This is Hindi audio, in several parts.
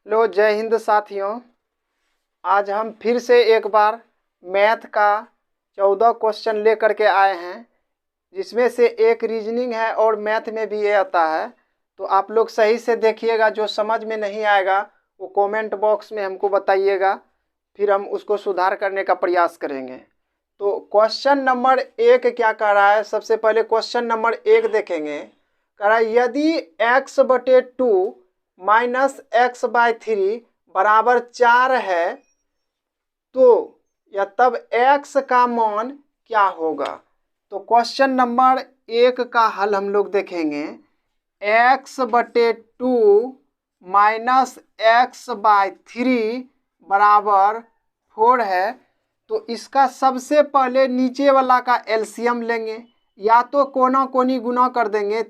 लो जय हिंद साथियों। आज हम फिर से एक बार मैथ का 14 क्वेश्चन ले करके आए हैं, जिसमें से एक रीजनिंग है और मैथ में भी ये आता है। तो आप लोग सही से देखिएगा, जो समझ में नहीं आएगा वो कमेंट बॉक्स में हमको बताइएगा, फिर हम उसको सुधार करने का प्रयास करेंगे। तो क्वेश्चन नंबर 1 क्या कह रहा है? सबसे पहले क्वेश्चन नंबर 1 देखेंगे। कह रहा है यदि x/2 माइनस x/3 बराबर 4 है तो या तब x का मान क्या होगा। तो क्वेश्चन नंबर 1 का हल हम लोग देखेंगे। x/2 माइनस x/3 बराबर 4 है, तो इसका सबसे पहले नीचे वाला का एलसीएम लेंगे, या तो कोना कोनी गुना कर देंगे।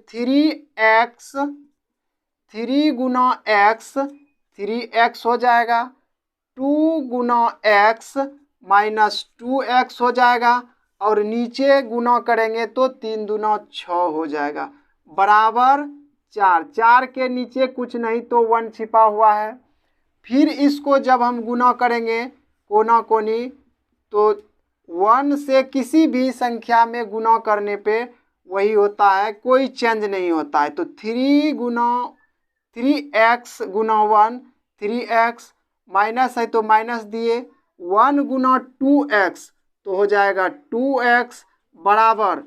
3 गुना x 3x हो जाएगा, 2 गुना x माइनस 2x हो जाएगा, और नीचे गुना करेंगे तो 3 दूना 6 हो जाएगा, बराबर 4। 4 के नीचे कुछ नहीं तो 1 छिपा हुआ है। फिर इसको जब हम गुना करेंगे कोना कोनी, तो 1 से किसी भी संख्या में गुना करने पे वही होता है, कोई चेंज नहीं होता है। तो 3x गुना 1 3x, माइनस है तो माइनस दिए, 1 गुना 2x तो हो जाएगा 2x, बराबर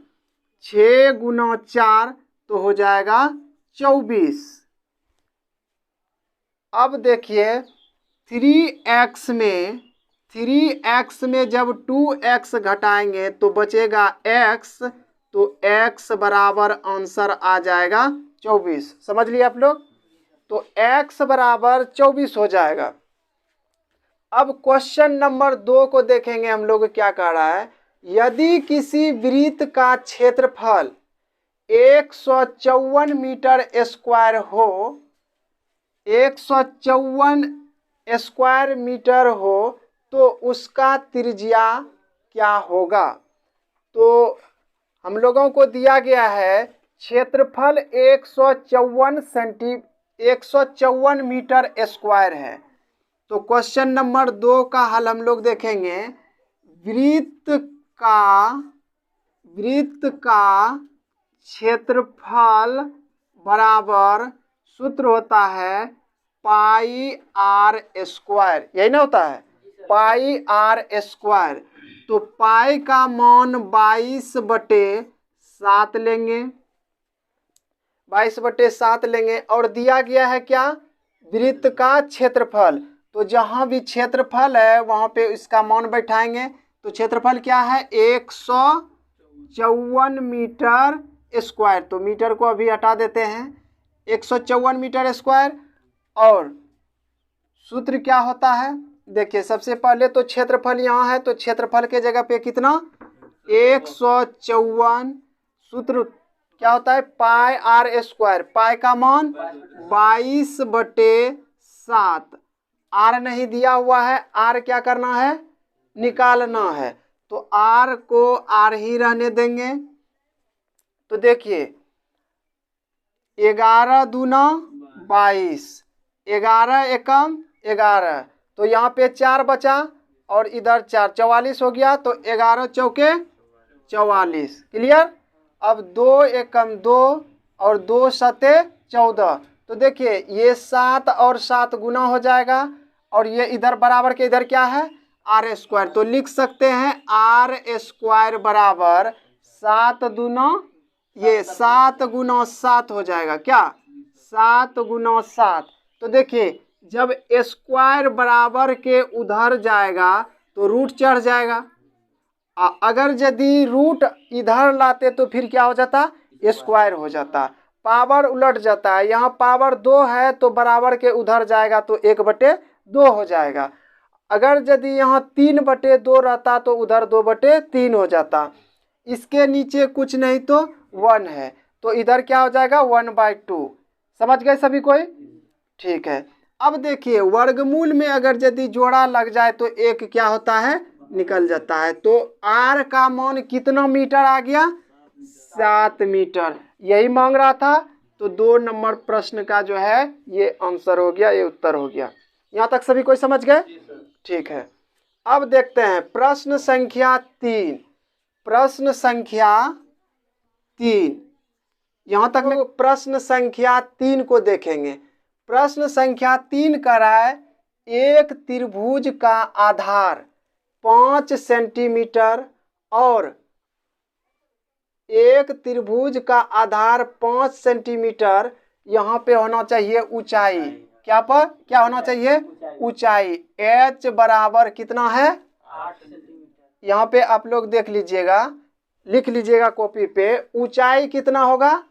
6 गुना 4 तो हो जाएगा 24। अब देखिए 3x में जब 2x घटाएंगे तो बचेगा x, तो x बराबर आंसर आ जाएगा 24। समझ लिए आप लोग? तो x बराबर 24 हो जाएगा। अब क्वेश्चन नंबर 2 को देखेंगे हम लोग। क्या कह रहा है? यदि किसी वृत्त का क्षेत्रफल 154 मीटर स्क्वायर हो, 154 स्क्वायर मीटर हो, तो उसका त्रिज्या क्या होगा। तो हम लोगों को दिया गया है क्षेत्रफल 154 मीटर स्क्वायर है। तो क्वेश्चन नंबर 2 का हल हम लोग देखेंगे। वृत्त का क्षेत्रफल बराबर सूत्र होता है पाई आर स्क्वायर, यही ना होता है, पाई आर स्क्वायर। तो पाई का मान 22/7 लेंगे, 22/7 लेंगे, और दिया गया है क्या? वृत्त का क्षेत्रफल। तो जहां भी क्षेत्रफल है वहां पे इसका मान बैठाएंगे। तो क्षेत्रफल क्या है? 154 मीटर स्क्वायर। तो मीटर को अभी हटा देते हैं, 154 मीटर स्क्वायर। और सूत्र क्या होता है? देखिए सबसे पहले तो क्षेत्रफल यहाँ है, तो क्षेत्रफल के जगह पे कितना? 154। सूत्र क्या होता है? पाई आर स्क्वायर। पाई का मान 22/7। आर नहीं दिया हुआ है, आर क्या करना है? निकालना है। तो आर को आर ही रहने देंगे। तो देखिए 11 दूना 22, 11 एकम 11, तो यहाँ पे 4 बचा और इधर 4, 44 हो गया। तो 11 चौके 44। क्लियर? अब 2 एकम 2 और 2 सते 14। तो देखिए ये 7 और 7 गुना हो जाएगा, और ये इधर बराबर के इधर क्या है? R square. तो लिख सकते हैं आर स्क्वायर बराबर 7 दूना, ये 7 गुना 7 हो जाएगा। क्या? 7 गुना 7। तो देखिए जब स्क्वायर बराबर के उधर जाएगा तो रूट चढ़ जाएगा। अगर यदि रूट इधर लाते तो फिर क्या हो जाता? स्क्वायर हो जाता, पावर उलट जाता है। यहाँ पावर 2 है तो बराबर के उधर जाएगा तो 1/2 हो जाएगा। अगर यदि यहाँ 3/2 रहता तो उधर 2/3 हो जाता। इसके नीचे कुछ नहीं तो 1 है, तो इधर क्या हो जाएगा? 1/2। समझ गए सभी कोई? ठीक है। अब देखिए वर्गमूल में अगर यदि जोड़ा लग जाए तो एक क्या होता है? निकल जाता है। तो आर का मान कितना मीटर आ गया? 7 मीटर। यही मांग रहा था, तो 2 नंबर प्रश्न का जो है ये आंसर हो गया, ये उत्तर हो गया। यहाँ तक सभी कोई समझ गए? ठीक है, अब देखते हैं प्रश्न संख्या 3। प्रश्न संख्या 3, यहाँ तक में प्रश्न संख्या 3 को देखेंगे। प्रश्न संख्या 3 कह रहा है एक त्रिभुज का आधार 5 सेंटीमीटर और एक त्रिभुज का आधार 5 सेंटीमीटर यहाँ पे होना चाहिए ऊंचाई। क्या होना चाहिए? ऊंचाई। h बराबर कितना है? 8 सेंटीमीटर। यहाँ पे आप लोग देख लीजिएगा, लिख लीजिएगा कॉपी पे, ऊंचाई कितना होगा?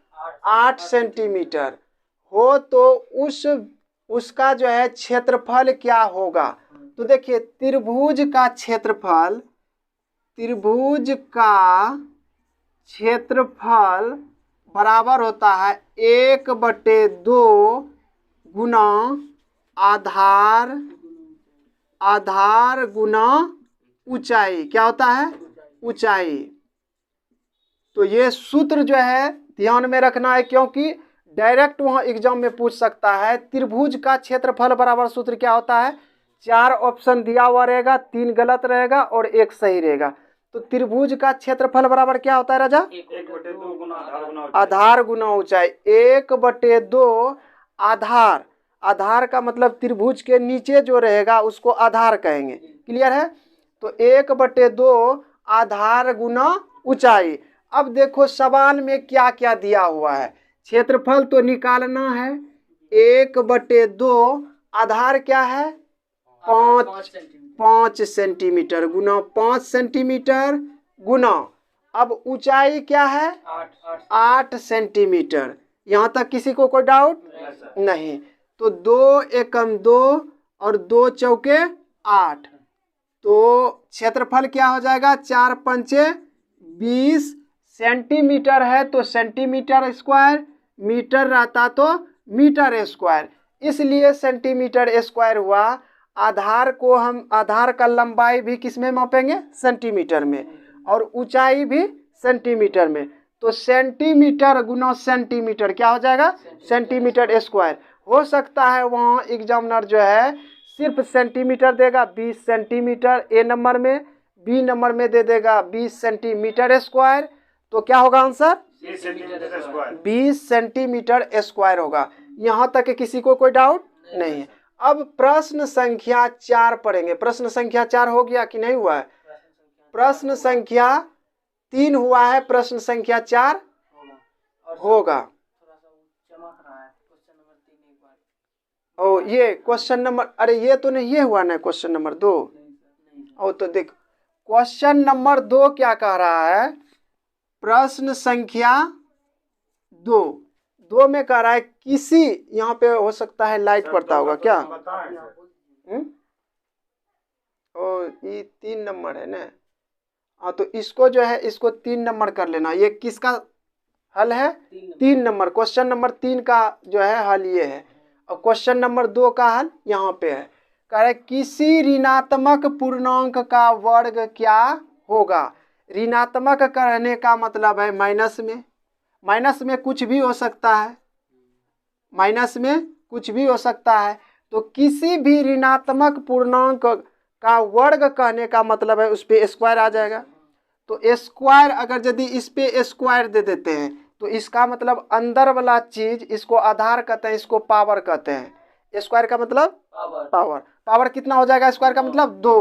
8 सेंटीमीटर हो तो उसका जो है क्षेत्रफल क्या होगा? तो देखिए त्रिभुज का क्षेत्रफल बराबर होता है 1/2 गुना आधार गुना ऊंचाई। क्या होता है? ऊंचाई। तो ये सूत्र जो है ध्यान में रखना है, क्योंकि डायरेक्ट वहाँ एग्जाम में पूछ सकता है। त्रिभुज का क्षेत्रफल बराबर सूत्र क्या होता है? 4 ऑप्शन दिया हुआ रहेगा, 3 गलत रहेगा और 1 सही रहेगा। तो त्रिभुज का क्षेत्रफल बराबर क्या होता है राजा? 1/2 गुना आधार गुना ऊंचाई। 1/2 आधार का मतलब त्रिभुज के नीचे जो रहेगा उसको आधार कहेंगे। क्लियर है? तो 1/2 आधार गुना ऊंचाई। अब देखो सवाल में क्या क्या दिया हुआ है। क्षेत्रफल तो निकालना है। 1/2 आधार क्या है? 5 सेंटीमीटर गुना 5 सेंटीमीटर गुना, अब ऊंचाई क्या है? 8 सेंटीमीटर। यहाँ तक किसी को कोई डाउट नहीं? तो 2 एकम 2 और 2 चौके 8, तो क्षेत्रफल क्या हो जाएगा? 4 पंचे 20 सेंटीमीटर है तो सेंटीमीटर स्क्वायर, मीटर रहता तो मीटर स्क्वायर, इसलिए सेंटीमीटर स्क्वायर हुआ। आधार का लंबाई भी किस में मापेंगे? सेंटीमीटर में, और ऊंचाई भी सेंटीमीटर में। तो सेंटीमीटर गुना सेंटीमीटर क्या हो जाएगा? Centimetre square. हो सकता है वहाँ एग्जामिनर जो है सिर्फ सेंटीमीटर देगा 20 सेंटीमीटर ए नंबर में, बी नंबर में दे देगा 20 सेंटीमीटर स्क्वायर। तो क्या होगा आंसर? 20 सेंटीमीटर स्क्वायर होगा। यहाँ तक किसी को कोई डाउट नहीं है। अब प्रश्न संख्या 4 पढ़ेंगे। प्रश्न संख्या 4 हो गया कि नहीं हुआ है? प्रश्न संख्या 3 हुआ है, प्रश्न संख्या 4 होगा। ओ ये क्वेश्चन नंबर, अरे ये तो नहीं, ये हुआ ना क्वेश्चन नंबर 2। ओ तो देख क्वेश्चन नंबर 2 क्या कह रहा है? प्रश्न संख्या 2 में कह रहा है किसी, यहाँ पे हो सकता है लाइट पड़ता होगा क्या? ओ ये 3 नंबर है ना। हाँ तो इसको जो है इसको 3 नंबर कर लेना। ये किसका हल है? 3 नंबर। क्वेश्चन नंबर 3 का जो है हल ये है, और क्वेश्चन नंबर 2 का हल यहाँ पे है। कह रहे किसी ऋणात्मक पूर्णांक का वर्ग क्या होगा? ऋणात्मक कहने का मतलब है माइनस में। माइनस में कुछ भी हो सकता है, माइनस में कुछ भी हो सकता है। तो किसी भी ऋणात्मक पूर्णांक का वर्ग कहने का मतलब है उस पे स्क्वायर आ जाएगा। तो स्क्वायर अगर यदि इस पे स्क्वायर दे देते हैं तो इसका मतलब अंदर वाला चीज, इसको आधार कहते हैं, इसको पावर कहते हैं। स्क्वायर का मतलब पावर कितना हो जाएगा? स्क्वायर का मतलब 2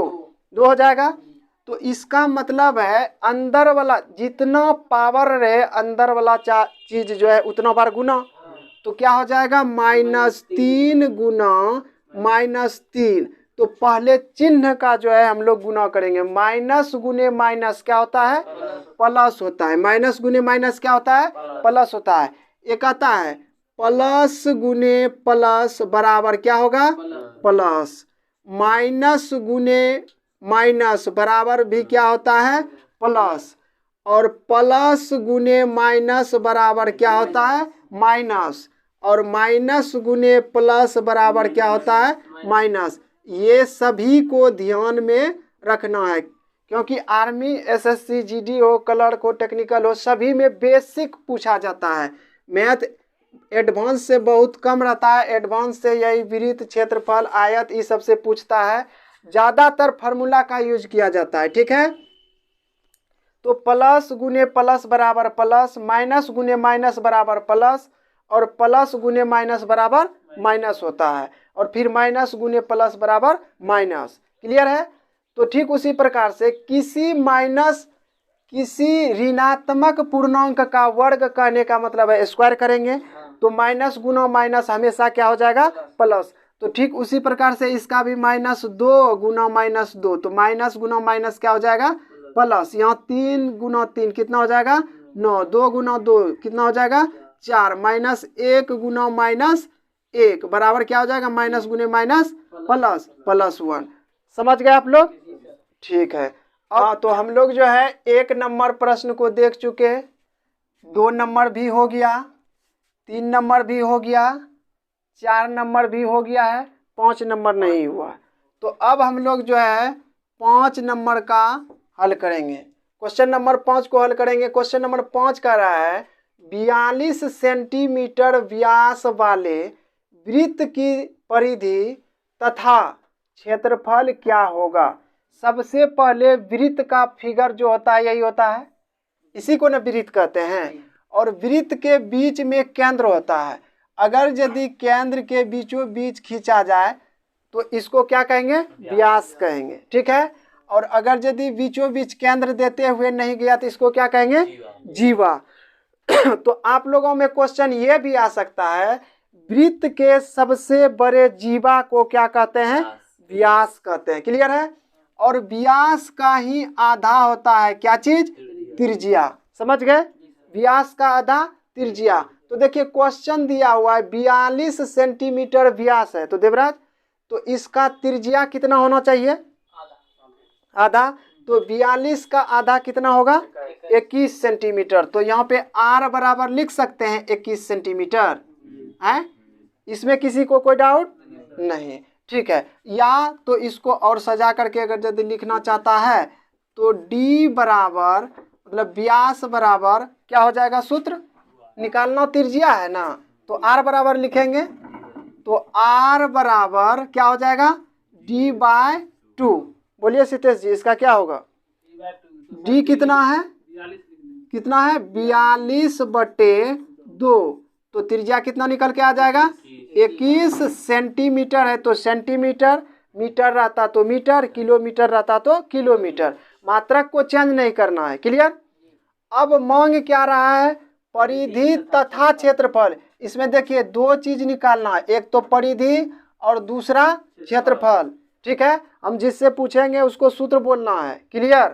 हो जाएगा। तो इसका मतलब है अंदर वाला जितना पावर रहे, अंदर वाला चीज जो है उतना बार गुना। तो क्या हो जाएगा? -3 गुना -3। तो पहले चिन्ह का जो है हम लोग गुना करेंगे। माइनस गुने माइनस क्या होता है? प्लस होता है। माइनस गुने माइनस क्या होता है? प्लस होता है। एक आता है प्लस गुने प्लस बराबर क्या होगा? प्लस। माइनस गुने माइनस बराबर भी क्या होता है? प्लस। और प्लस गुने माइनस बराबर क्या होता है? माइनस। और माइनस गुने प्लस बराबर क्या होता है? माइनस। ये सभी को ध्यान में रखना है, क्योंकि आर्मी, एसएससी, जीडी हो, क्लर्क हो, टेक्निकल हो, सभी में बेसिक पूछा जाता है। मैथ एडवांस से बहुत कम रहता है। एडवांस से यही वृत्त, क्षेत्रफल, आयत ये सबसे पूछता है। ज़्यादातर फार्मूला का यूज किया जाता है। ठीक है, तो प्लस गुने प्लस बराबर प्लस, माइनस गुने माइनस बराबर प्लस, और प्लस गुने माइनस बराबर माइनस होता है, और फिर माइनस गुने प्लस बराबर माइनस। क्लियर है? तो ठीक उसी प्रकार से किसी ऋणात्मक पूर्णांक का वर्ग कहने का मतलब है स्क्वायर करेंगे, तो माइनस गुना माइनस हमेशा क्या हो जाएगा? प्लस। तो ठीक उसी प्रकार से इसका भी -2 गुना -2, तो माइनस गुना माइनस क्या हो जाएगा? प्लस। यहाँ 3 गुना 3 कितना हो जाएगा? 9। 2 गुना 2 कितना हो जाएगा? 4। -1 गुना -1 बराबर क्या हो जाएगा? माइनस गुने माइनस प्लस, +1। समझ गए आप लोग? ठीक है। हाँ, तो हम लोग जो है 1 नंबर प्रश्न को देख चुके हैं, 2 नंबर भी हो गया, 3 नंबर भी हो गया, 4 नंबर भी हो गया है, 5 नंबर नहीं हुआ। तो अब हम लोग जो है 5 नंबर का हल करेंगे। क्वेश्चन नंबर 5 को हल करेंगे। क्वेश्चन नंबर 5 कह रहा है 42 सेंटीमीटर व्यास वाले वृत्त की परिधि तथा क्षेत्रफल क्या होगा? सबसे पहले वृत्त का फिगर जो होता है यही होता है, इसी को ना वृत्त कहते हैं। और वृत्त के बीच में केंद्र होता है। अगर यदि केंद्र के बीचों बीच खींचा जाए तो इसको क्या कहेंगे? व्यास कहेंगे। ठीक है। और अगर यदि बीचों बीच केंद्र देते हुए नहीं गया तो इसको क्या कहेंगे? जीवा। तो आप लोगों में क्वेश्चन ये भी आ सकता है, वृत्त के सबसे बड़े जीवा को क्या कहते हैं? व्यास कहते हैं। क्लियर है? और व्यास का ही आधा होता है क्या चीज? त्रिज्या। समझ गए? व्यास का आधा त्रिज्या। तो देखिए क्वेश्चन दिया हुआ है 42 सेंटीमीटर व्यास है, तो देवराज तो इसका त्रिज्या कितना होना चाहिए? आधा। तो 42 का आधा कितना होगा? 21 सेंटीमीटर। तो यहाँ पे r बराबर लिख सकते हैं 21 सेंटीमीटर है। इसमें किसी को कोई डाउट नहीं? ठीक है। या तो इसको और सजा करके अगर यदि लिखना चाहता है तो d बराबर मतलब व्यास बराबर क्या हो जाएगा? सूत्र निकालना त्रिज्या है ना, तो r बराबर लिखेंगे, तो r बराबर क्या हो जाएगा? d/2। बोलिए सितेश जी, इसका क्या होगा? d कितना है? कितना है? 42/2। तो त्रिज्या कितना निकल के आ जाएगा? 21 सेंटीमीटर है। तो सेंटीमीटर, मीटर रहता तो मीटर, किलोमीटर रहता तो किलोमीटर। मात्रक को चेंज नहीं करना है। क्लियर? अब मांग क्या रहा है? परिधि तथा क्षेत्रफल। इसमें देखिए 2 चीज निकालना है, एक तो परिधि और दूसरा क्षेत्रफल। ठीक है। हम जिससे पूछेंगे उसको सूत्र बोलना है। क्लियर?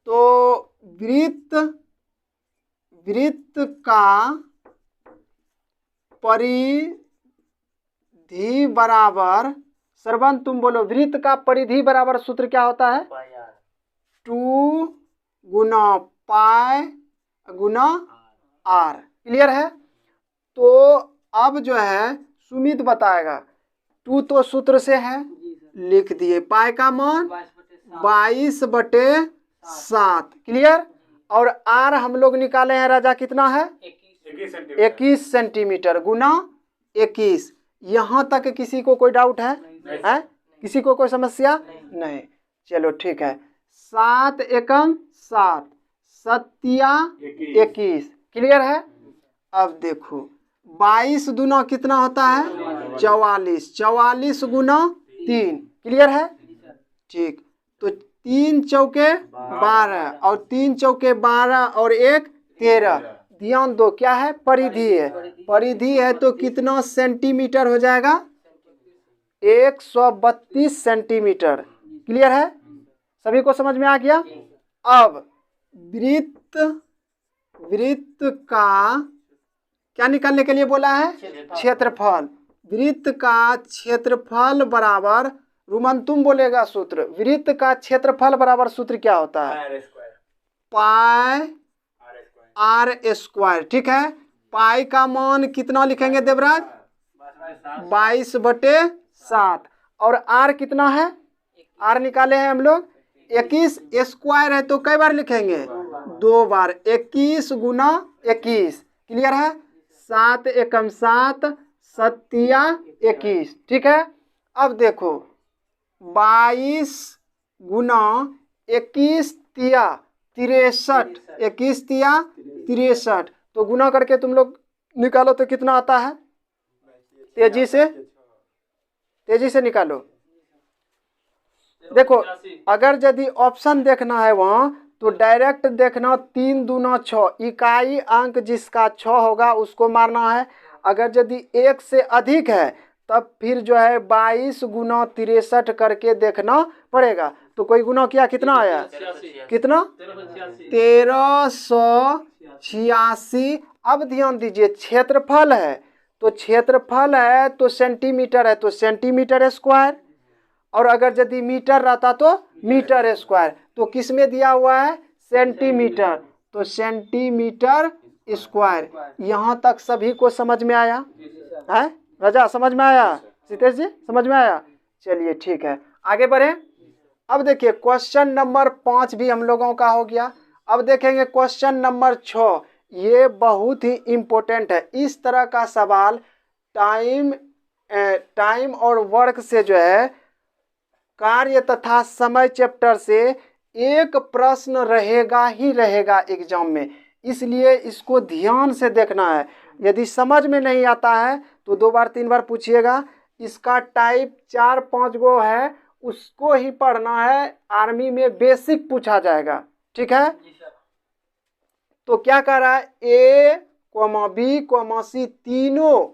तो वृत्त का परिधि बराबर, श्रवण तुम बोलो, वृत्त का परिधि बराबर सूत्र क्या होता है? 2 गुना पाई गुना r। क्लियर है? तो अब जो है सुमित बताएगा। 2 तो सूत्र से है, लिख दिए। पाई का मान 22/7। क्लियर? और r हम लोग निकाले हैं राजा, कितना है? 21 सेंटीमीटर गुना 21। यहाँ तक किसी को कोई डाउट है? किसी को कोई समस्या नहीं? चलो ठीक है। 7 एकम 7, 7 21। क्लियर है? अब देखो 22 दूना कितना होता है? 44। 44 गुना 3। क्लियर है? ठीक। तो 3 चौके 12 और 3 चौके 12 और 1 13। ध्यान दो क्या है? परिधि है। परिधि है तो कितना सेंटीमीटर हो जाएगा? 132 सेंटीमीटर। क्लियर है? सभी को समझ में आ गया? अब वृत्त का क्या निकालने के लिए बोला है? क्षेत्रफल। वृत्त का क्षेत्रफल बराबर, रुमन तुम बोलेगा सूत्र। वृत्त का क्षेत्रफल बराबर सूत्र क्या होता है? पाई r²। ठीक है। पाई का मान कितना लिखेंगे देवराज? 22/7। और r कितना है? r निकाले हैं हम लोग 21 स्क्वायर है तो कई बार लिखेंगे? 2 बार। 21 गुना 21। क्लियर है? 7 एकम 7, 7 21। ठीक है। अब देखो 22 गुना 21 तिया 63, 21 तिया 63, तो गुना करके तुम लोग निकालो तो कितना आता है? तेजी से निकालो। देखो अगर यदि ऑप्शन देखना है वहाँ तो डायरेक्ट देखना, 3 दूना 6, इकाई अंक जिसका 6 होगा उसको मारना है। अगर यदि 1 से अधिक है तब फिर जो है 22 गुना 63 करके देखना पड़ेगा। तो कोई गुना किया, कितना आया? कितना? 1386। अब ध्यान दीजिए, क्षेत्रफल है तो क्षेत्रफल है तो सेंटीमीटर है तो सेंटीमीटर स्क्वायर, और अगर यदि मीटर रहता तो मीटर स्क्वायर। तो किस में दिया हुआ है? सेंटीमीटर, तो सेंटीमीटर स्क्वायर। यहाँ तक सभी को समझ में आया है? राजा समझ में आया? सीतेश जी समझ में आया? चलिए ठीक है, आगे बढ़े। अब देखिए क्वेश्चन नंबर 5 भी हम लोगों का हो गया। अब देखेंगे क्वेश्चन नंबर 6। ये बहुत ही इम्पोर्टेंट है। इस तरह का सवाल टाइम और वर्क से जो है, कार्य तथा समय चैप्टर से एक प्रश्न रहेगा ही रहेगा एग्जाम में, इसलिए इसको ध्यान से देखना है। यदि समझ में नहीं आता है तो 2 बार 3 बार पूछिएगा। इसका टाइप 4-5 गो है, उसको ही पढ़ना है, आर्मी में बेसिक पूछा जाएगा। ठीक है। तो क्या कर रहा है? A, B, C तीनों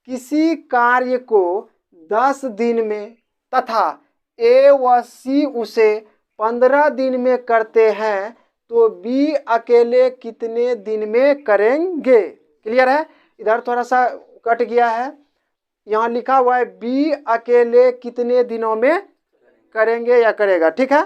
किसी कार्य को 10 दिन में तथा A व C उसे 15 दिन में करते हैं, तो B अकेले कितने दिन में करेंगे? क्लियर है? इधर थोड़ा सा कट गया है, यहाँ लिखा हुआ है B अकेले कितने दिनों में करेंगे या करेगा। ठीक है।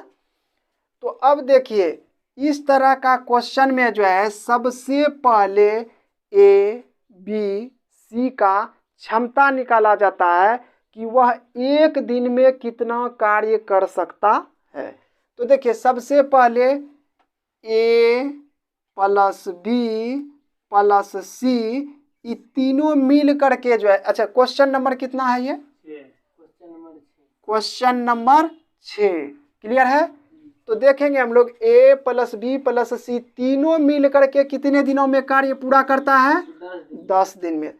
तो अब देखिए इस तरह का क्वेश्चन में जो है सबसे पहले A, B, C का क्षमता निकाला जाता है कि वह एक दिन में कितना कार्य कर सकता है। तो देखिए सबसे पहले A plus B plus C, ये तीनों मिल करके जो है, अच्छा क्वेश्चन नंबर कितना है ये? Question number 6। क्लियर है? तो देखेंगे हम लोग A plus B plus C तीनों मिल करके कितने दिनों में कार्य पूरा करता है? 10 दिन में।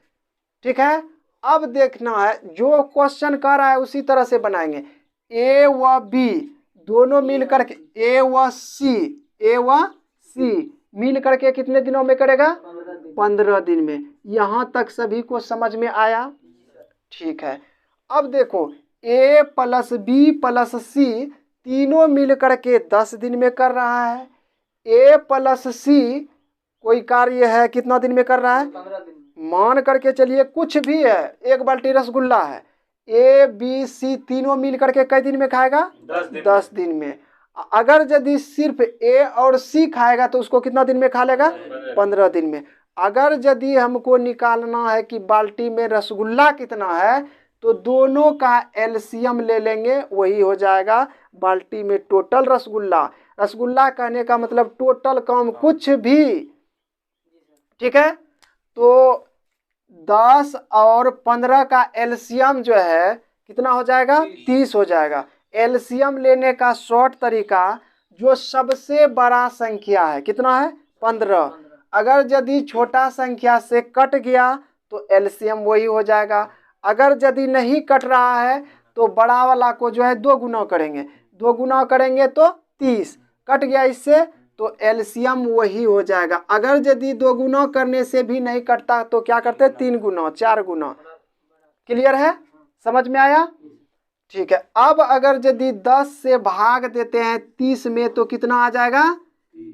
ठीक है। अब देखना है जो क्वेश्चन कर रहा है उसी तरह से बनाएंगे। A व B दोनों मिल करके, A व C मिल करके कितने दिनों में करेगा? 15 दिन में। यहाँ तक सभी को समझ में आया? ठीक है। अब देखो A plus B plus C तीनों मिल करके 10 दिन में कर रहा है। A प्लस C कोई कार्य है कितना दिन में कर रहा है? 15 दिन। मान करके चलिए कुछ भी है, 1 बाल्टी रसगुल्ला है। A, B, C तीनों मिल करके कई दिन में खाएगा? 10 दिन में। अगर यदि सिर्फ A और C खाएगा तो उसको कितना दिन में खा लेगा? 15 दिन में। अगर यदि हमको निकालना है कि बाल्टी में रसगुल्ला कितना है, तो दोनों का एलसीएम ले लेंगे, वही हो जाएगा बाल्टी में टोटल रसगुल्ला। रसगुल्ला कहने का मतलब टोटल काम कुछ भी। ठीक है। तो 10 और 15 का एलसीएम जो है कितना हो जाएगा? 30 हो जाएगा। एलसीएम लेने का शॉर्ट तरीका, जो सबसे बड़ा संख्या है कितना है? 15। अगर यदि छोटा संख्या से कट गया तो एलसीएम वही हो जाएगा। अगर यदि नहीं कट रहा है तो बड़ा वाला को जो है 2 गुना करेंगे, 2 गुना करेंगे तो 30, कट गया इससे तो एलसीएम वही हो जाएगा। अगर यदि 2 गुना करने से भी नहीं कटता तो क्या करते? 3 गुना 4 गुना। क्लियर है? समझ में आया? ठीक है। अब अगर यदि 10 से भाग देते हैं 30 में तो कितना आ जाएगा?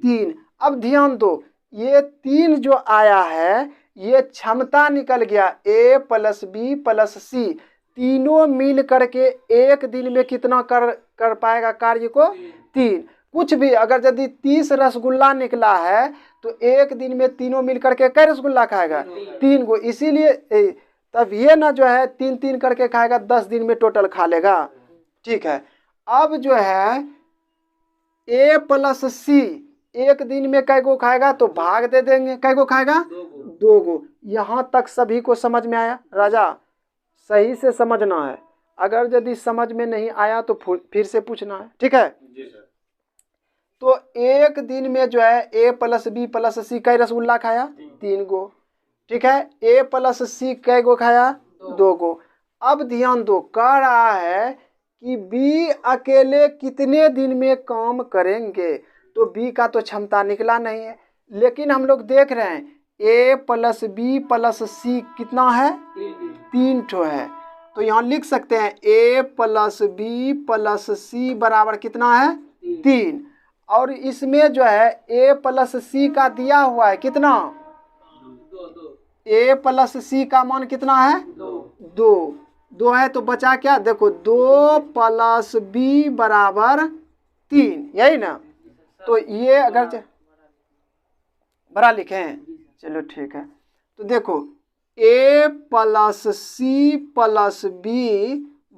3। अब ध्यान दो, ये 3 जो आया है ये क्षमता निकल गया। A plus B plus C तीनों मिल करके एक दिन में कितना कर पाएगा कार्य को? 3। कुछ भी, अगर यदि 30 रसगुल्ला निकला है तो एक दिन में तीनों मिल करके कै रसगुल्ला खाएगा? 3 गो। इसीलिए तब ये ना जो है 3-3 करके खाएगा, 10 दिन में टोटल खा लेगा। ठीक है। अब जो है A प्लस C एक दिन में कै गो खाएगा तो भाग दे देंगे। कै गो खाएगा? 2 गो। यहाँ तक सभी को समझ में आया? राजा सही से समझना है, अगर यदि समझ में नहीं आया तो फिर से पूछना है, ठीक है? जी सर। तो एक दिन में जो है A plus B plus C कई रसगुल्ला खाया? 3 गो, ठीक है? A प्लस C कई गो खाया? 2 गो। अब ध्यान दो, कह रहा है कि B अकेले कितने दिन में काम करेंगे, तो B का तो क्षमता निकला नहीं है, लेकिन हम लोग देख रहे हैं A plus B plus C कितना है? 3 ठो है। तो यहाँ लिख सकते हैं A plus B plus C बराबर कितना है? 3। और इसमें जो है A प्लस C का दिया हुआ है कितना? 2। A प्लस C का मान कितना है? 2 है। तो बचा क्या? देखो 2 प्लस B बराबर 3, यही ना? तो ये अगर बड़ा लिखें, चलो ठीक है। तो देखो A plus C plus B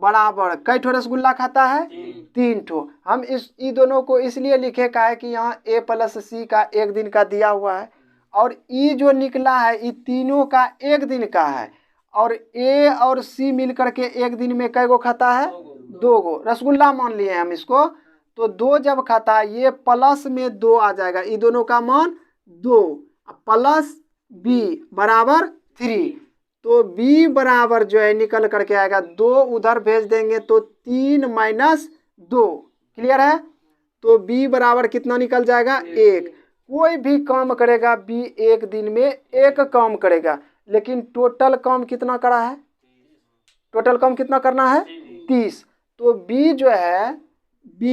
बराबर कई ठो रसगुल्ला खाता है? 3 ठो। हम ई दोनों को इसलिए लिखे का है कि यहाँ A प्लस C का एक दिन का दिया हुआ है, और ई जो निकला है ये तीनों का एक दिन का है, और A और C मिल करके एक दिन में कई गो खाता है? 2 गो रसगुल्ला मान लिए हम इसको। तो 2 जब खाता है, ये प्लस में 2 आ जाएगा, ये दोनों का मान 2 प्लस B बराबर 3। तो B बराबर जो है निकल करके आएगा 2, उधर भेज देंगे तो 3 माइनस 2। क्लियर है? तो B बराबर कितना निकल जाएगा? 1। कोई भी काम करेगा B एक दिन में 1 काम करेगा, लेकिन टोटल काम कितना करा है? टोटल काम कितना करना है? 30। तो B जो है B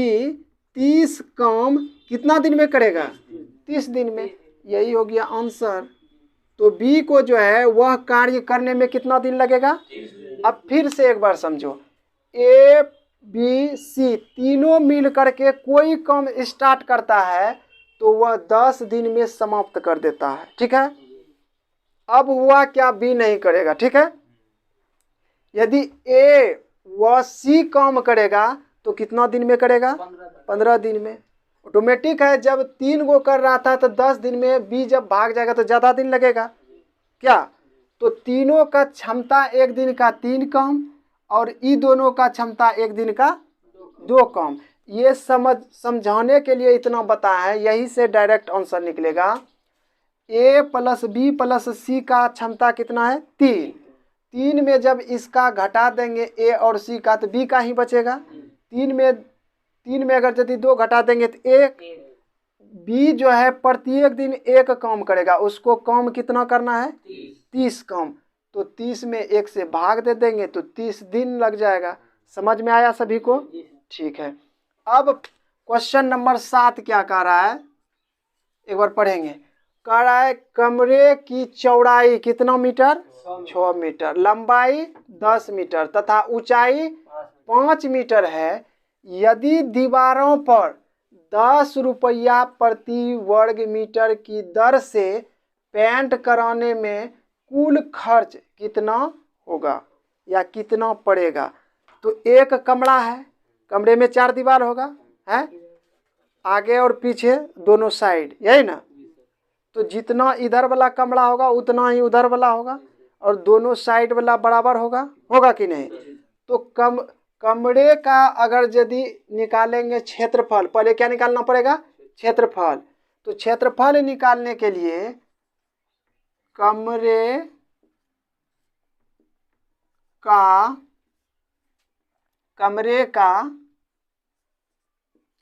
30 काम कितना दिन में करेगा? 30 दिन में। यही हो गया आंसर। तो B को जो है वह कार्य करने में कितना दिन लगेगा? अब फिर से एक बार समझो, A B C तीनों मिल करके कोई काम स्टार्ट करता है तो वह 10 दिन में समाप्त कर देता है, ठीक है? अब हुआ क्या? B नहीं करेगा, ठीक है? यदि A व C काम करेगा तो कितना दिन में करेगा? 15 दिन में। ऑटोमेटिक है, जब 3 गो कर रहा था तो 10 दिन में B जब भाग जाएगा तो ज़्यादा दिन लगेगा क्या? तो तीनों का क्षमता एक दिन का 3 काम, और ई दोनों का क्षमता एक दिन का 2 काम। ये समझाने के लिए इतना बताया है, यही से डायरेक्ट आंसर निकलेगा। A plus B plus C का क्षमता कितना है? 3। 3 में जब इसका घटा देंगे A और C का तो B का ही बचेगा। 3 में अगर यदि 2 घटा देंगे तो 1। B जो है प्रत्येक दिन 1 काम करेगा, उसको काम कितना करना है? 30 काम। तो 30 में 1 से भाग दे देंगे तो 30 दिन लग जाएगा। समझ में आया सभी को? ठीक है। अब क्वेश्चन नंबर 7 क्या कह रहा है, एक बार पढ़ेंगे। कह रहा है कमरे की चौड़ाई कितना मीटर? 6 मीटर, लंबाई 10 मीटर तथा ऊंचाई 5 मीटर है। यदि दीवारों पर 10 रुपया प्रति वर्ग मीटर की दर से पेंट कराने में कुल खर्च कितना होगा या कितना पड़ेगा? तो एक कमरा है, कमरे में 4 दीवार होगा, है आगे और पीछे दोनों साइड, यही ना? तो जितना इधर वाला कमरा होगा उतना ही उधर वाला होगा, और दोनों साइड वाला बराबर होगा कि नहीं? तो कमरे का अगर यदि निकालेंगे क्षेत्रफल, पहले क्या निकालना पड़ेगा? क्षेत्रफल। तो क्षेत्रफल निकालने के लिए कमरे का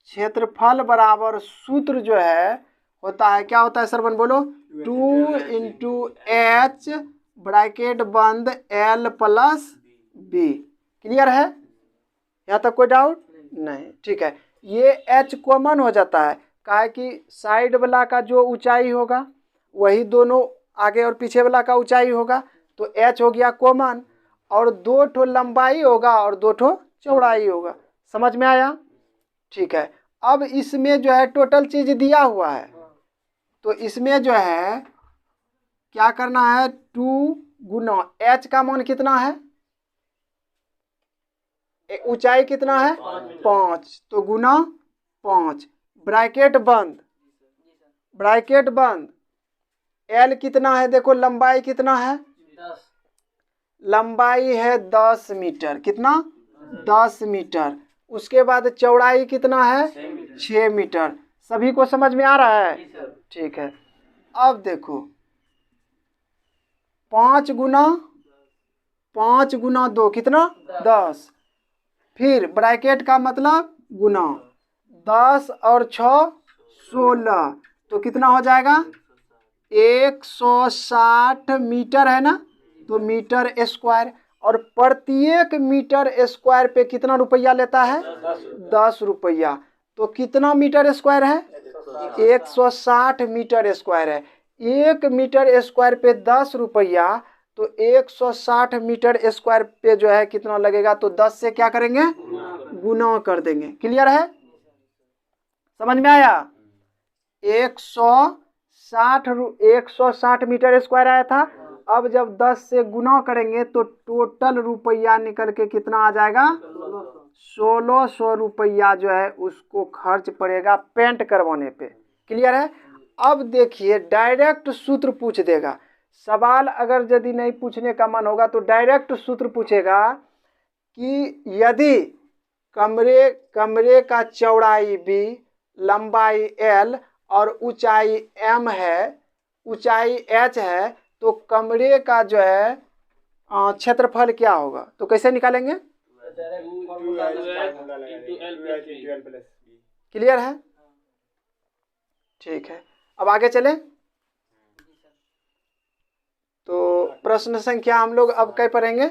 क्षेत्रफल बराबर सूत्र जो है होता है, क्या होता है सरवन बोलो? 2 इंटू H ब्रैकेट बंद L प्लस B। क्लियर है? यहाँ तक कोई डाउट नहीं? ठीक है। ये H कॉमन हो जाता है, काहे कि साइड वाला का जो ऊंचाई होगा वही दोनों आगे और पीछे वाला का ऊंचाई होगा, तो H हो गया कॉमन, और 2 ठो लंबाई होगा और 2 ठो चौड़ाई होगा। समझ में आया? ठीक है। अब इसमें जो है टोटल चीज दिया हुआ है, तो इसमें जो है क्या करना है? 2 गुना H का मान कितना है? ऊंचाई कितना है? 5, तो गुना 5, ब्रैकेट बंद एल कितना है, देखो लंबाई कितना है, 10 लंबाई है 10 मीटर, कितना 10 मीटर। उसके बाद चौड़ाई कितना है 6 मीटर। सभी को समझ में आ रहा है? ठीक है। अब देखो 5 गुना 2 कितना 10, फिर ब्रैकेट का मतलब गुना 10 और 6 16, तो कितना हो जाएगा 160 मीटर है ना, तो मीटर स्क्वायर। और प्रत्येक मीटर स्क्वायर पे कितना रुपया लेता है 10 रुपया। तो कितना मीटर स्क्वायर है 160 मीटर स्क्वायर है। 1 मीटर स्क्वायर पे 10 रुपया, तो 160 मीटर स्क्वायर पे जो है कितना लगेगा, तो 10 से क्या करेंगे गुना कर देंगे। क्लियर है, समझ में आया? 160 मीटर स्क्वायर आया था। अब जब 10 से गुना करेंगे तो टोटल रुपया निकल के कितना आ जाएगा 1600 रुपया जो है उसको खर्च पड़ेगा पेंट करवाने पे। क्लियर है? अब देखिए डायरेक्ट सूत्र पूछ देगा। सवाल अगर यदि नहीं पूछने का मन होगा तो डायरेक्ट सूत्र पूछेगा कि यदि कमरे का चौड़ाई b, लंबाई l और ऊंचाई m है, ऊंचाई h है, तो कमरे का जो है क्षेत्रफल क्या होगा। तो कैसे निकालेंगे? क्लियर है? ठीक है, अब आगे चलें। तो प्रश्न संख्या हम लोग अब क्या पढ़ेंगे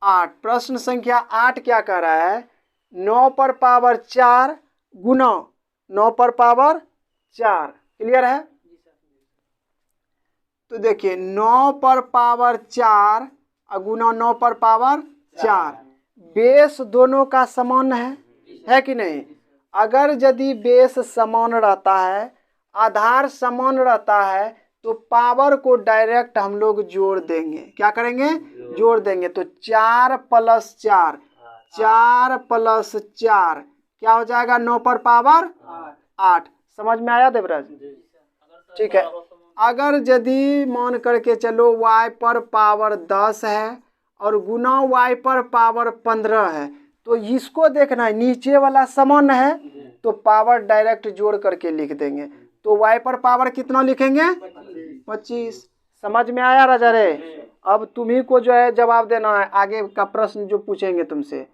8। प्रश्न संख्या 8 क्या कह रहा है 9 पर पावर 4 गुना 9 पर पावर 4। क्लियर है? तो देखिए 9 पर पावर 4 गुना 9 पर पावर 4, बेस दोनों का समान है कि नहीं? अगर यदि बेस समान रहता है, आधार समान रहता है, तो पावर को डायरेक्ट हम लोग जोड़ देंगे। क्या करेंगे? जोड़ देंगे। तो 4 प्लस 4, 4 प्लस 4 क्या हो जाएगा 9 पर पावर 8। समझ में आया देवराज? ठीक है। अगर यदि मान करके चलो y पर पावर 10 है और गुना y पर पावर 15 है, तो इसको देखना है नीचे वाला समान है तो पावर डायरेक्ट जोड़ करके लिख देंगे। तो y पर पावर कितना लिखेंगे 25। समझ में आया राजा रे? अब तुम्ही को जो है जवाब देना है आगे का प्रश्न जो पूछेंगे तुमसे।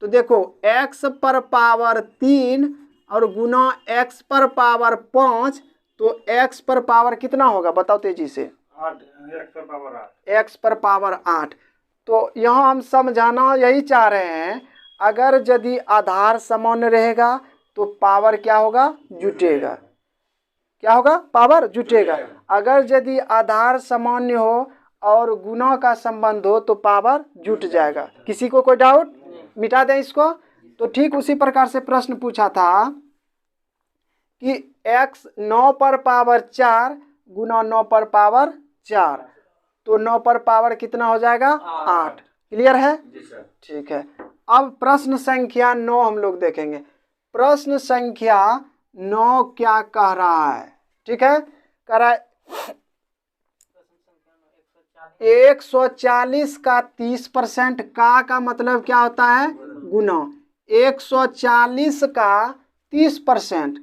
तो देखो x पर पावर 3 और गुना x पर पावर 5, तो x पर पावर कितना होगा बताओ तेजी से? 8 x पर पावर 8। तो यहाँ हम समझाना यही चाह रहे हैं, अगर यदि आधार समान रहेगा तो पावर क्या होगा जुटेगा। क्या होगा? पावर जुटेगा। अगर यदि आधार सामान्य हो और गुना का संबंध हो तो पावर जुट जाएगा। किसी को कोई डाउट? मिटा दें इसको। तो ठीक उसी प्रकार से प्रश्न पूछा था कि x 9 पर पावर 4 गुना 9 पर पावर 4, तो 9 पर पावर कितना हो जाएगा 8। क्लियर है? ठीक है। अब प्रश्न संख्या 9 हम लोग देखेंगे। प्रश्न संख्या 9 क्या कह रहा है? ठीक है, कह रहा है 140 का 30% का मतलब क्या होता है गुना 140 का 30%,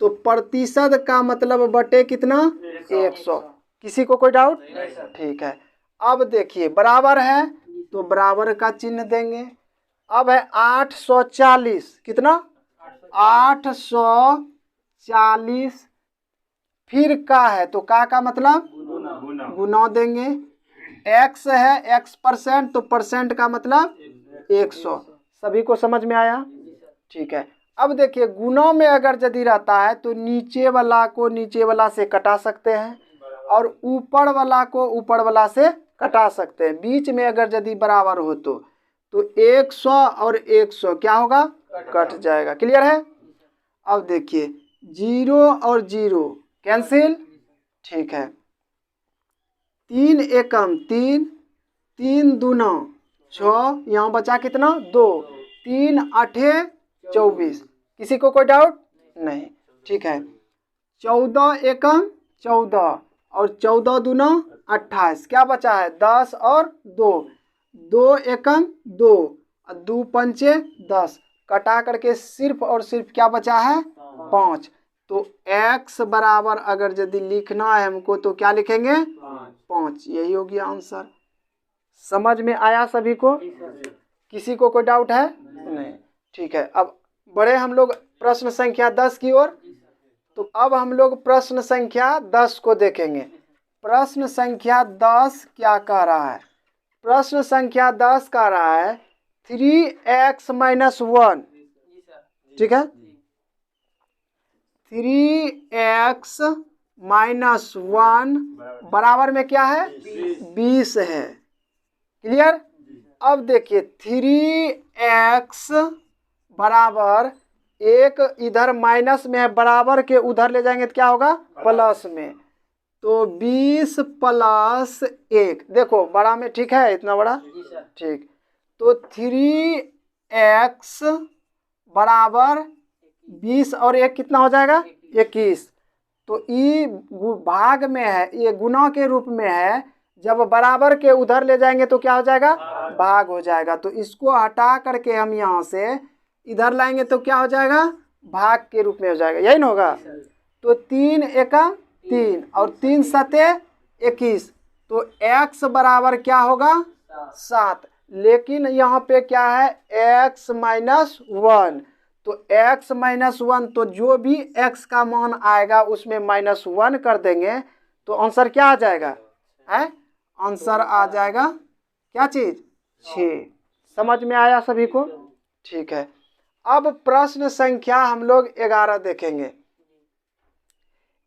तो प्रतिशत का मतलब बटे कितना 100। किसी को कोई डाउट? ठीक है। अब देखिए बराबर है तो बराबर का चिन्ह देंगे। अब है 840, कितना 840, फिर का है तो का मतलब गुना देंगे। x है x%, तो परसेंट का मतलब 100। सभी को समझ में आया? ठीक है। अब देखिए गुना में अगर यदि रहता है तो नीचे वाला को नीचे वाला से कटा सकते हैं और ऊपर वाला को ऊपर वाला से कटा सकते हैं। बीच में अगर यदि बराबर हो तो 100 और 100 क्या होगा कट जाएगा। क्लियर है? अब देखिए 0 और 0 कैंसिल। ठीक है। 3 एकम 3, 3 दूना 6, यहाँ बचा कितना 2, 3 आठे 24। किसी को कोई डाउट नहीं? ठीक है। 14 एकम 14 और 14 दूना 28, क्या बचा है 10 और 2, 2 एकम 2 और 2 पंचे 10, कटा करके सिर्फ और सिर्फ क्या बचा है 5। तो x बराबर अगर यदि लिखना है हमको तो क्या लिखेंगे 5, यही हो गया आंसर। समझ में आया सभी को? किसी को कोई डाउट है? नहीं, ठीक है। अब बढ़े हम लोग प्रश्न संख्या 10 की ओर। तो अब हम लोग प्रश्न संख्या 10 को देखेंगे। प्रश्न संख्या 10 क्या कह रहा है? प्रश्न संख्या 10 कह रहा है 3x - 1, ठीक है, 3x - 1 बराबर में क्या है 20 है। क्लियर? अब देखिए 3x बराबर, एक इधर माइनस में है, बराबर के उधर ले जाएंगे तो क्या होगा प्लस में, तो 20 प्लस 1, देखो बड़ा में ठीक है, इतना बड़ा ठीक। तो 3x बराबर 20 और 1 कितना हो जाएगा 21। तो ई भाग में है, ये गुना के रूप में है, जब बराबर के उधर ले जाएंगे तो क्या हो जाएगा भाग हो जाएगा। तो इसको हटा करके हम यहाँ से इधर लाएंगे तो क्या हो जाएगा भाग के रूप में हो जाएगा, यही ना होगा। तो 3 एकम 3 और 3 सते 21, तो x बराबर क्या होगा 7। लेकिन यहाँ पे क्या है x - 1, तो x - 1, तो जो भी x का मान आएगा उसमें -1 कर देंगे तो आंसर क्या आ जाएगा है, आंसर आ जाएगा क्या चीज 6। समझ में आया सभी को? ठीक है। अब प्रश्न संख्या हम लोग 11 देखेंगे।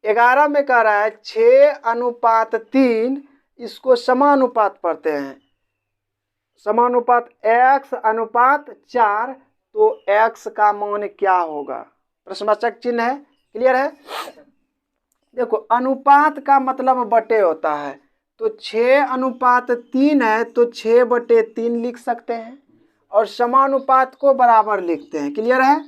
11 में कह रहा है 6:3, इसको समानुपात पढ़ते हैं, समानुपात x/4, तो x का मान क्या होगा, प्रश्नवाचक चिन्ह है। क्लियर है? देखो अनुपात का मतलब बटे होता है, तो 6:3 है तो 6/3 लिख सकते हैं और समानुपात को बराबर लिखते हैं। क्लियर है?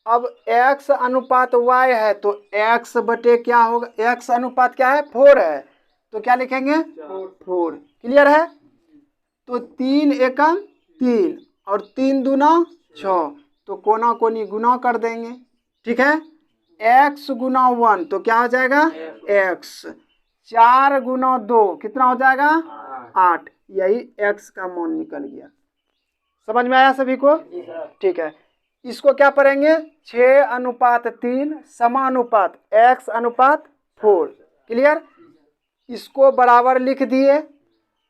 अब x/y है तो x बटे क्या होगा, x अनुपात क्या है 4 है, तो क्या लिखेंगे 4। क्लियर है? तो 3 एकम 3 और 3 दूना 6, तो कोना कोनी गुना कर देंगे। ठीक है? x गुना 1 तो क्या हो जाएगा x, 4 गुना 2 कितना हो जाएगा 8, यही x का मान निकल गया। समझ में आया सभी को? ठीक है। इसको क्या पढ़ेंगे 6:3 समानुपात x/4। क्लियर? इसको बराबर लिख दिए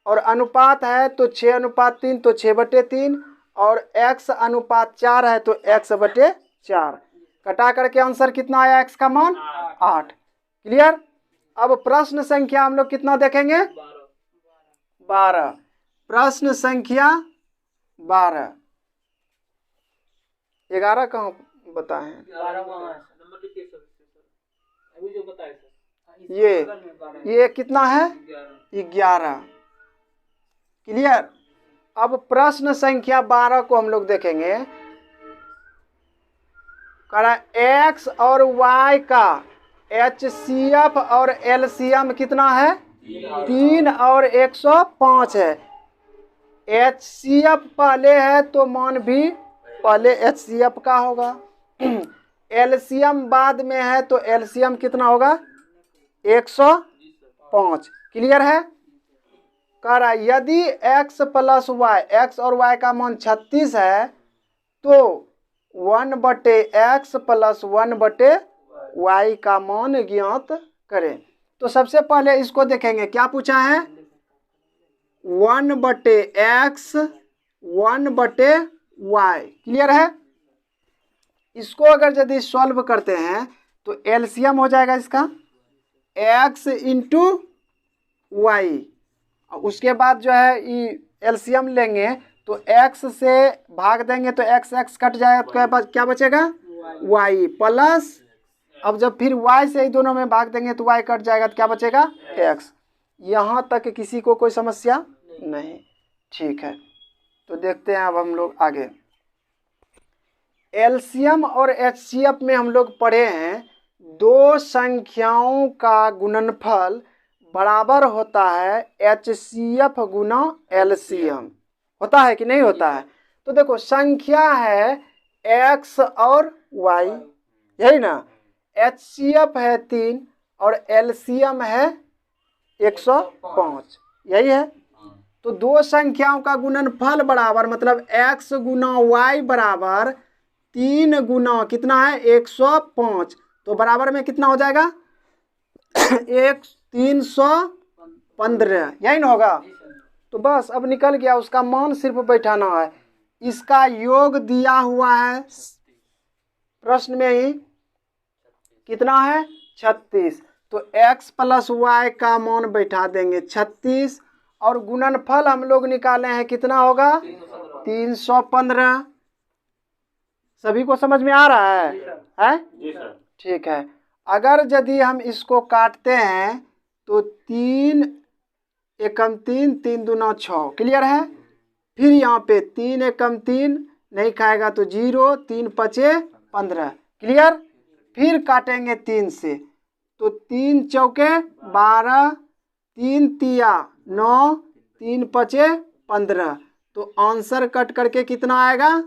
और अनुपात है तो 6:3 तो 6/3 और x/4 है तो x/4, कटा करके आंसर कितना आया x का मान 8। क्लियर? अब प्रश्न संख्या हम लोग कितना देखेंगे 12। प्रश्न संख्या 12। 11 कहाँ बताए हैं, ये कितना है 11। क्लियर? अब प्रश्न संख्या 12 को हम लोग देखेंगे। x और y का HCF और LCM कितना है 3 और 105 है। HCF पहले है तो मान भी पहले HCF का होगा, LCM बाद में है तो LCM कितना होगा 105। क्लियर है? कह रहा है यदि x + y, x और y का मान 36 है तो 1/x + 1/y का मान ज्ञात करें। तो सबसे पहले इसको देखेंगे, क्या पूछा है 1/x 1/y। क्लियर है? इसको अगर यदि सॉल्व करते हैं तो एलसीएम हो जाएगा इसका x × y, उसके बाद जो है ये एलसीएम लेंगे तो x से भाग देंगे तो x कट जाएगा तो क्या बचेगा y प्लस, अब जब फिर y से ही दोनों में भाग देंगे तो y कट जाएगा तो क्या बचेगा x। यहाँ तक किसी को कोई समस्या नहीं? ठीक है, तो देखते हैं अब हम लोग आगे। एलसीएम और एचसीएफ में हम लोग पढ़े हैं दो संख्याओं का गुणनफल बराबर होता है HCF गुना LCM। होता है कि नहीं होता है? तो देखो संख्या है x और y, यही ना। HCF है 3 और LCM है 105, यही है। तो दो संख्याओं का गुणनफल बराबर मतलब x गुना y बराबर 3 गुना कितना है 105, तो बराबर में कितना हो जाएगा 315, यही ना होगा। तो बस अब निकल गया, उसका मान सिर्फ बैठाना है। इसका योग दिया हुआ है प्रश्न में ही, कितना है 36, तो x प्लस y का मान बैठा देंगे 36, और गुणनफल हम लोग निकाले हैं कितना होगा 315। सभी को समझ में आ रहा है? जी सर। ठीक है। अगर यदि हम इसको काटते हैं तो 3 एकम 3, 3 दूना 6, क्लियर है। फिर यहाँ पे 3 एकम 3 नहीं खाएगा तो 0, 3 पचे 15, क्लियर। फिर काटेंगे 3 से तो 3 चौके 12, 3 तिया 9, 3 पचे 15, तो आंसर कट करके कितना आएगा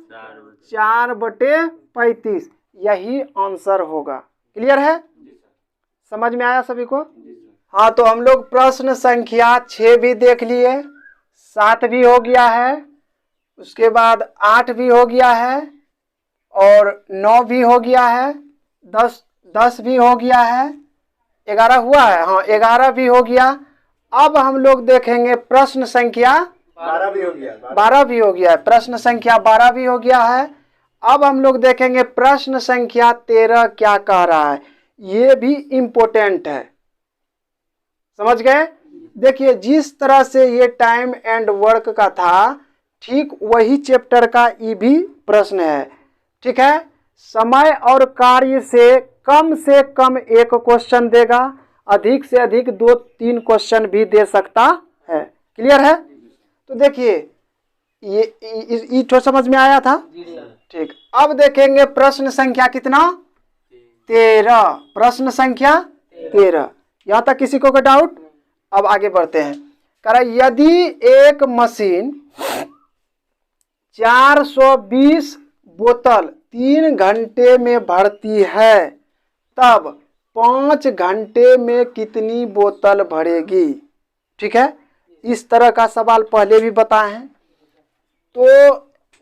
4/35, यही आंसर होगा। क्लियर है? समझ में आया सभी को? हाँ, तो हम लोग प्रश्न संख्या 6 भी देख लिए, 7 भी हो गया है, उसके बाद 8 भी हो गया है, और 9 भी हो गया है, 10 भी हो गया है, 11 हुआ है, हाँ 11 भी हो गया। अब हम लोग देखेंगे प्रश्न संख्या 12 भी हो गया। 12 भी हो गया है, प्रश्न संख्या 12 भी हो गया है। अब हम लोग देखेंगे प्रश्न संख्या 13 क्या कह रहा है, ये भी इम्पोर्टेंट है। समझ गए? देखिए जिस तरह से ये टाइम एंड वर्क का था, ठीक वही चैप्टर का ये भी प्रश्न है। ठीक है, समय और कार्य से कम एक क्वेश्चन देगा, अधिक से अधिक 2-3 क्वेश्चन भी दे सकता है। क्लियर है? तो देखिए ये तो समझ में आया था। ठीक, अब देखेंगे प्रश्न संख्या कितना 13, प्रश्न संख्या 13। यहाँ तक किसी को डाउट? अब आगे बढ़ते हैं। कह रहा यदि एक मशीन 420 बोतल 3 घंटे में भरती है, तब 5 घंटे में कितनी बोतल भरेगी? ठीक है, इस तरह का सवाल पहले भी बताए हैं। तो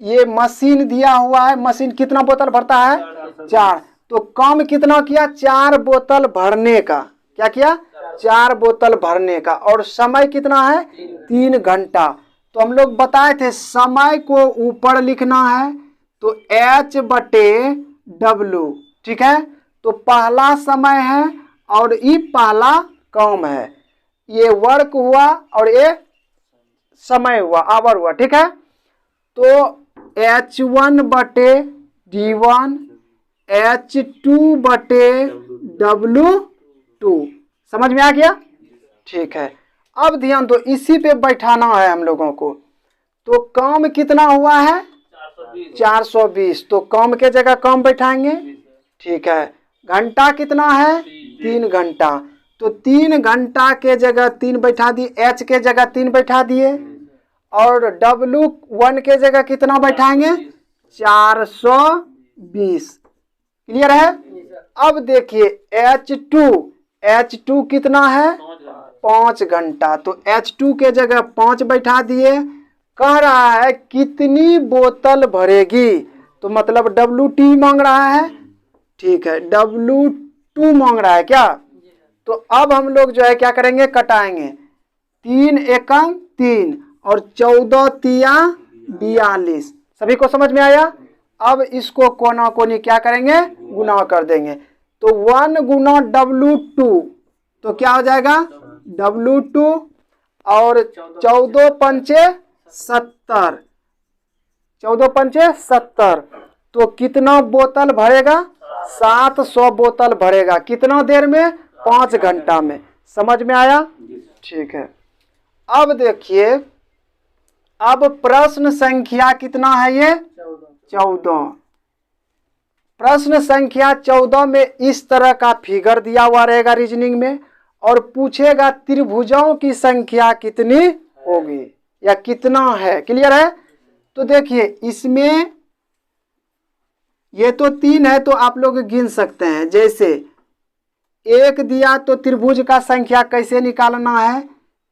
ये मशीन दिया हुआ है, मशीन कितना बोतल भरता है 4, तो काम कितना किया 4 बोतल भरने का, क्या किया 4 बोतल भरने का, और समय कितना है 3 घंटा। तो हम लोग बताए थे समय को ऊपर लिखना है तो H/W, ठीक है। तो पहला समय है और ये पहला काम है, ये वर्क हुआ और ये समय हुआ, आवर हुआ, ठीक है। तो H1/D1 H2/W2, समझ में आ गया? ठीक है, अब ध्यान दो, इसी पे बैठाना है हम लोगों को। तो काम कितना हुआ है 420, तो काम के जगह काम बैठाएंगे, ठीक है। घंटा कितना है 3 घंटा, तो 3 घंटा के जगह 3 बैठा दिए, H के जगह 3 बैठा दिए, और W1 के जगह कितना बैठाएंगे 420। क्लियर है? अब देखिए H2 कितना है 5 घंटा, तो H2 के जगह 5 बैठा दिए। कह रहा है कितनी बोतल भरेगी, तो मतलब WT मांग रहा है, ठीक है, W2 मांग रहा है क्या। तो अब हम लोग जो है क्या करेंगे, कटाएंगे, 3 एकम 3 और 14 तिया 42। सभी को समझ में आया? अब इसको कोना कोनी क्या करेंगे, गुना कर देंगे। तो 1 गुना W2, तो क्या हो जाएगा W2, और 14 पंचे 70, 14 पंचे 70, तो कितना बोतल भरेगा 700 बोतल भरेगा। कितना देर में 5 घंटा में। समझ में आया? ठीक है, अब देखिए, अब प्रश्न संख्या कितना है ये 14। प्रश्न संख्या 14 में इस तरह का फिगर दिया हुआ रहेगा रीजनिंग में, और पूछेगा त्रिभुजों की संख्या कितनी होगी या कितना है। क्लियर है? तो देखिए इसमें ये तो 3 है तो आप लोग गिन सकते हैं। जैसे 1 दिया तो त्रिभुज का संख्या कैसे निकालना है,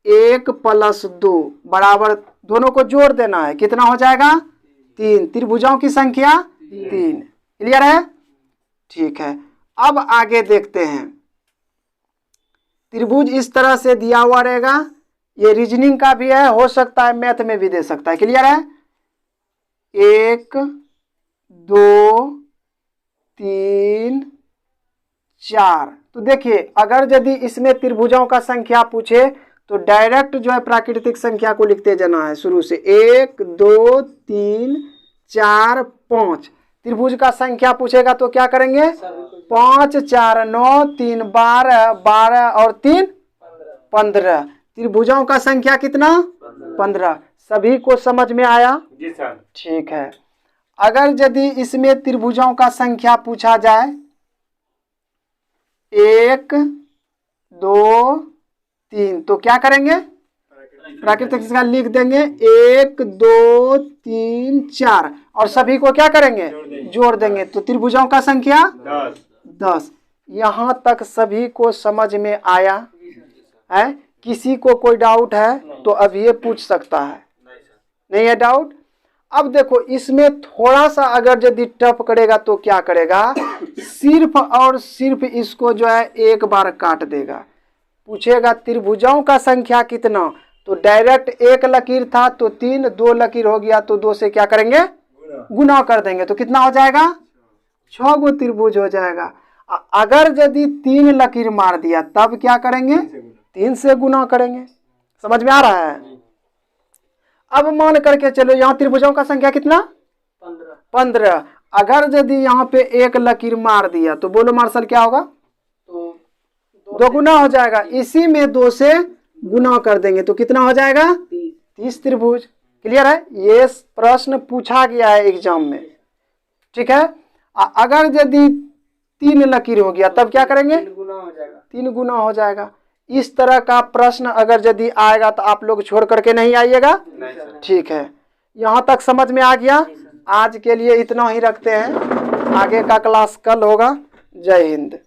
1 + 2 बराबर, दोनों को जोड़ देना है, कितना हो जाएगा 3। त्रिभुजों की संख्या 3। क्लियर है? ठीक है, अब आगे देखते हैं। त्रिभुज इस तरह से दिया हुआ रहेगा, ये रीजनिंग का भी है, हो सकता है मैथ में भी दे सकता है। क्लियर है? 1 2 3 4। तो देखिए अगर यदि इसमें त्रिभुजों का संख्या पूछे तो डायरेक्ट जो है प्राकृतिक संख्या को लिखते जाना है शुरू से, 1 2 3 4 5। त्रिभुज का संख्या पूछेगा तो क्या करेंगे, 5 4 9 3 12 12 और 3 15। त्रिभुजों का संख्या कितना 15। सभी को समझ में आया? जी सर। ठीक है, अगर यदि इसमें त्रिभुजों का संख्या पूछा जाए 1 2 3 तो क्या करेंगे, प्राकृतिक संख्या लिख देंगे 1 2 3 4 और सभी को क्या करेंगे, जोड़ देंगे। तो त्रिभुजों का संख्या 10। यहाँ तक सभी को समझ में आया है? किसी को कोई डाउट है तो अब ये पूछ सकता है, नहीं है डाउट? अब देखो इसमें थोड़ा सा अगर यदि टफ करेगा तो क्या करेगा, सिर्फ और सिर्फ इसको जो है एक बार काट देगा। पूछेगा त्रिभुजों का संख्या कितना, तो डायरेक्ट एक लकीर था तो 3, 2 लकीर हो गया तो 2 से क्या करेंगे, गुना कर देंगे, तो कितना हो जाएगा 6 गो त्रिभुज हो जाएगा। अगर यदि 3 लकीर मार दिया तब क्या करेंगे, 3 से गुना करेंगे। समझ में आ रहा है? अब मान करके चलो यहाँ त्रिभुजों का संख्या कितना 15। अगर यदि यहाँ पे एक लकीर मार दिया तो बोलो मार्शल क्या होगा, तो 2 गुना हो जाएगा। इसी में 2 से गुना कर देंगे तो कितना हो जाएगा 30 त्रिभुज। क्लियर है? ये प्रश्न पूछा गया है एग्जाम में। ठीक है, अगर यदि 3 लकीर हो गया तब क्या करेंगे, 3 गुना हो जाएगा। इस तरह का प्रश्न अगर यदि आएगा तो आप लोग छोड़ करके नहीं आइएगा। ठीक है, यहाँ तक समझ में आ गया? आज के लिए इतना ही रखते हैं, आगे का क्लास कल होगा। जय हिंद।